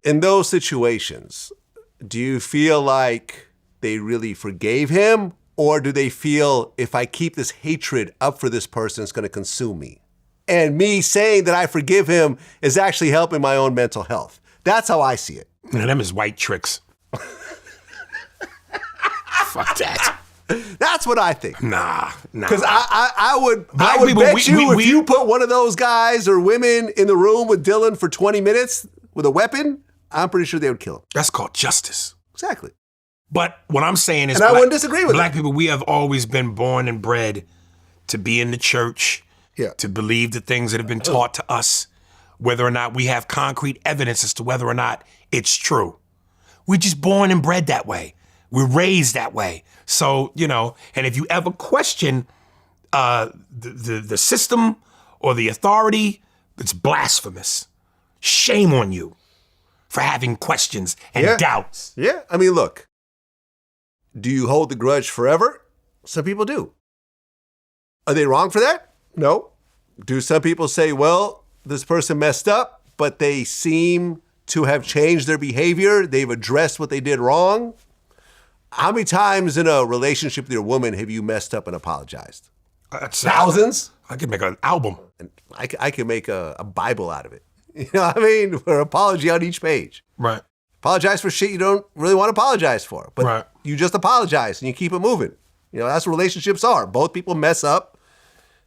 In those situations, do you feel like they really forgave him? Or do they feel if I keep this hatred up for this person, it's going to consume me? And me saying that I forgive him is actually helping my own mental health. That's how I see it. Man, them is white tricks. Fuck that. That's what I think. Nah. Because I would bet you if you put one of those guys or women in the room with Dylan for 20 minutes with a weapon, I'm pretty sure they would kill him. That's called justice. Exactly. But what I'm saying is, and I wouldn't disagree with black that. people, we have always been born and bred to be in the church, to believe the things that have been taught to us, whether or not we have concrete evidence as to whether or not it's true. We're just born and bred that way. We're raised that way. So, and if you ever question the system or the authority, it's blasphemous. Shame on you for having questions and doubts. Yeah. I mean, look, do you hold the grudge forever? Some people do. Are they wrong for that? No. Do some people say, well, this person messed up, but they seem to have changed their behavior? They've addressed what they did wrong? How many times in a relationship with your woman have you messed up and apologized? Thousands? I could make an album. And I could make a Bible out of it. You know what I mean? For apology on each page. Right. Apologize for shit you don't really want to apologize for. But you just apologize and you keep it moving. That's what relationships are. Both people mess up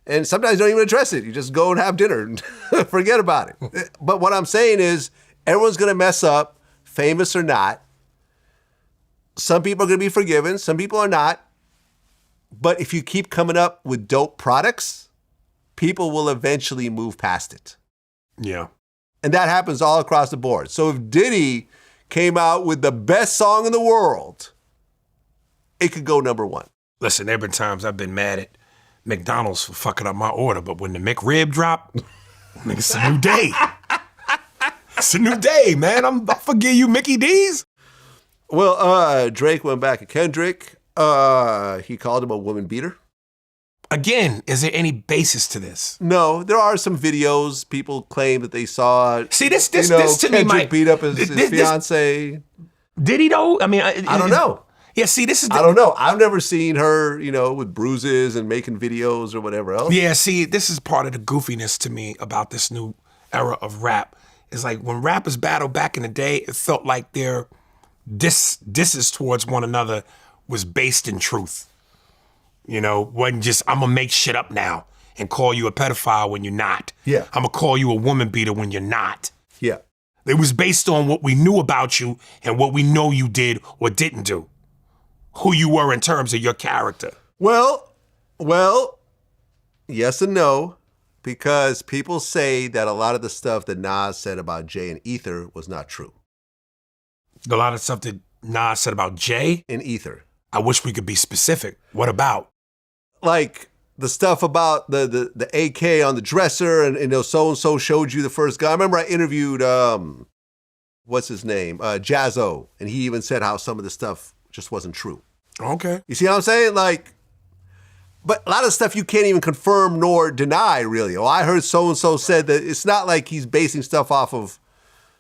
and sometimes don't even address it. You just go and have dinner and forget about it. But what I'm saying is everyone's going to mess up, famous or not. Some people are going to be forgiven. Some people are not. But if you keep coming up with dope products, people will eventually move past it. Yeah. And that happens all across the board. So if Diddy came out with the best song in the world, it could go number one. Listen, there have been times I've been mad at McDonald's for fucking up my order, but when the McRib dropped, it's a new day. It's a new day, man. I forgive you, Mickey D's. Well, Drake went back at Kendrick. He called him a woman beater. Again, is there any basis to this? No, there are some videos. People claim that they saw. See, this to me, Kendrick beat up his fiance. Did he though? I mean, I don't know. Yeah, see, this is. I don't know. I've never seen her, with bruises and making videos or whatever else. Yeah, see, this is part of the goofiness to me about this new era of rap. It's like when rappers battled back in the day, it felt like their disses towards one another was based in truth. Wasn't just, I'm going to make shit up now and call you a pedophile when you're not. Yeah. I'm going to call you a woman beater when you're not. Yeah. It was based on what we knew about you and what we know you did or didn't do. Who you were in terms of your character. Well, yes and no, because people say that a lot of the stuff that Nas said about Jay and Ether was not true. A lot of stuff that Nas said about Jay? And Ether. I wish we could be specific. What about? Like the stuff about the AK on the dresser and so-and-so showed you the first guy. I remember I interviewed, what's his name? Jazzo. And he even said how some of the stuff just wasn't true. Okay. You see what I'm saying? But a lot of stuff you can't even confirm nor deny, really. I heard so-and-so said that it's not like he's basing stuff off of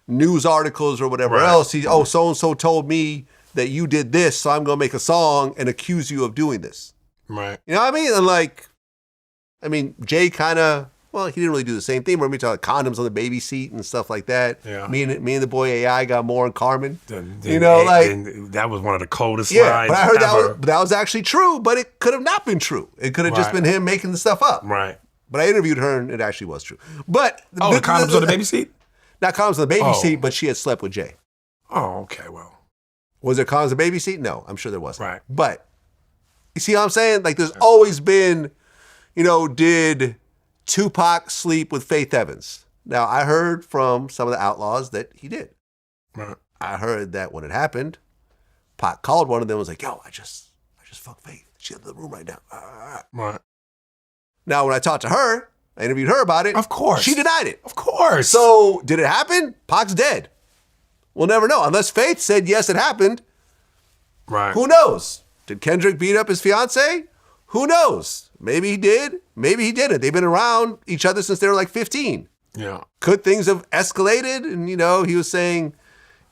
news articles or whatever else. So-and-so told me that you did this, so I'm going to make a song and accuse you of doing this. Right. You know what I mean? And Jay kind of, he didn't really do the same thing. Remember me talking condoms on the baby seat and stuff like that? Yeah. Me and the boy AI got more in Carmen. That was one of the coldest lines but I heard ever. that was actually true, but it could have not been true. It could have just been him making the stuff up. Right. But I interviewed her and it actually was true. But the condoms on the baby seat? Not condoms on the baby seat, but she had slept with Jay. Oh, okay, well. Was there condoms on the baby seat? No, I'm sure there wasn't. Right. But you see what I'm saying? There's always been, did Tupac sleep with Faith Evans? Now, I heard from some of the outlaws that he did. Right. I heard that when it happened, Pac called one of them and was like, yo, I just fucked Faith. She's in the room right now. Right. Now, when I talked to her, I interviewed her about it. Of course. She denied it. Of course. So, did it happen? Pac's dead. We'll never know. Unless Faith said, yes, it happened. Right. Who knows? Did Kendrick beat up his fiance? Who knows? Maybe he did. Maybe he didn't. They've been around each other since they were 15. Yeah. Could things have escalated? And, he was saying,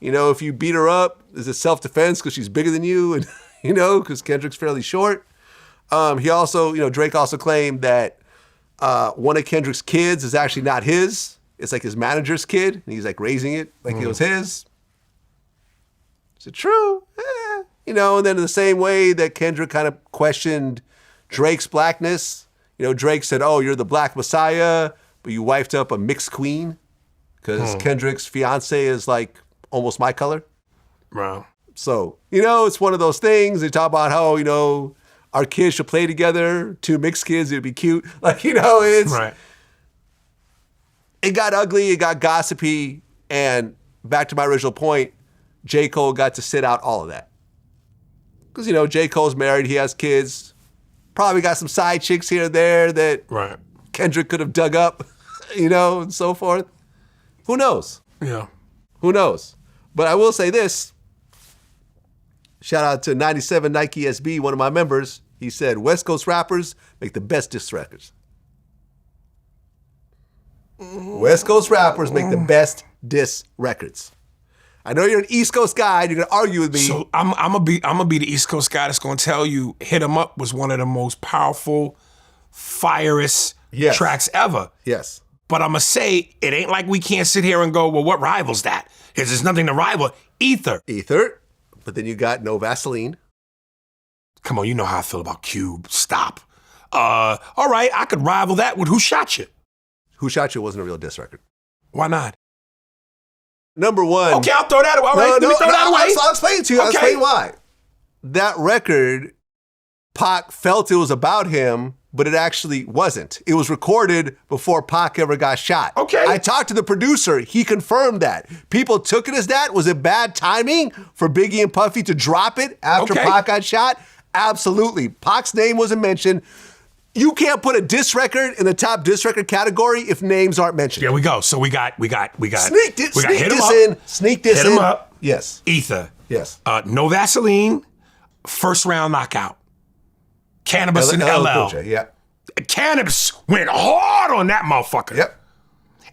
if you beat her up, is it self-defense because she's bigger than you? And, because Kendrick's fairly short. He also, Drake also claimed that one of Kendrick's kids is actually not his. It's like his manager's kid. And he's like raising it like it was his. Is it true? And then in the same way that Kendrick kind of questioned Drake's blackness, Drake said, oh, you're the black messiah, but you wifed up a mixed queen because Kendrick's fiance is like almost my color. Wow. So, it's one of those things. They talk about how, our kids should play together. 2 mixed kids, it'd be cute. Like, it's... Right. It got ugly, it got gossipy, and back to my original point, J. Cole got to sit out all of that. Because, J. Cole's married, he has kids, probably got some side chicks here and there that right. Kendrick could have dug up, and so forth. Who knows? Yeah. Who knows? But I will say this. Shout out to 97 Nike SB, one of my members. He said, West Coast rappers make the best diss records. West Coast rappers make the best diss records. I know you're an East Coast guy, and you're gonna argue with me. So I'm gonna be the East Coast guy that's gonna tell you Hit 'Em Up was one of the most powerful, fierest tracks ever. Yes. But I'm gonna say it ain't like we can't sit here and go, well, what rivals that? There's nothing to rival. Ether. But then you got No Vaseline. Come on, you know how I feel about Cube. Stop. All right, I could rival that with Who Shot You? Who Shot You wasn't a real diss record. Why not? Number one. Okay, I'll throw that away. All right, let me throw that away. I'll explain it to you. I'll explain why. That record, Pac felt it was about him, but it actually wasn't. It was recorded before Pac ever got shot. Okay. I talked to the producer. He confirmed that. People took it as that. Was it bad timing for Biggie and Puffy to drop it after Pac got shot? Absolutely. Pac's name wasn't mentioned. You can't put a diss record in the top diss record category if names aren't mentioned. There we go. So we got. Sneak this in. Up. Yes. Ether. Yes. No Vaseline. First round knockout. Cannabis and LL. Yeah. Cannabis went hard on that motherfucker. Yep.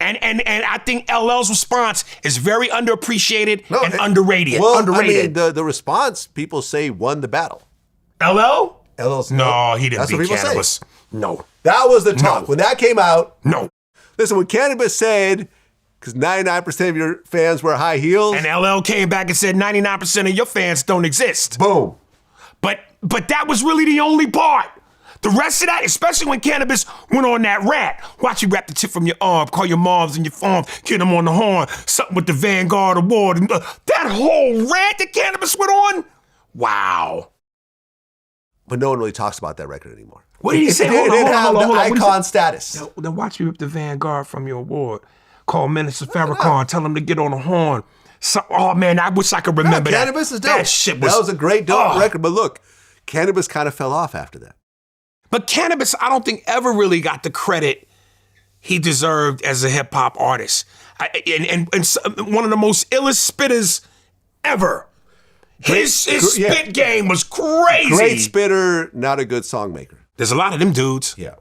And I think LL's response is very underappreciated and underrated. Well, underrated. I mean, the response, people say, won the battle. LL? LL's no, he didn't beat Cannabis. Say. No. That was the talk. When that came out. No. Listen, when Cannabis said, because 99% of your fans wear high heels. And LL came back and said 99% of your fans don't exist. Boom. But that was really the only part. The rest of that, especially when Cannabis went on that rant. Watch you wrap the tip from your arm, call your moms and your farms, get them on the horn, something with the Vanguard Award. And, that whole rant that Cannabis went on, wow. But no one really talks about that record anymore. What did he say? It didn't have the icon status. Then watch you rip the Vanguard from your award. Call Minister Farrakhan, tell him to get on the horn. So, oh man, I wish I could remember that. Cannabis is dope. That was a great dope record. But look, Cannabis kind of fell off after that. But Cannabis, I don't think ever really got the credit he deserved as a hip hop artist. And one of the most illest spitters ever. His spit game was crazy. Great spitter, not a good song maker. There's a lot of them dudes. Yeah.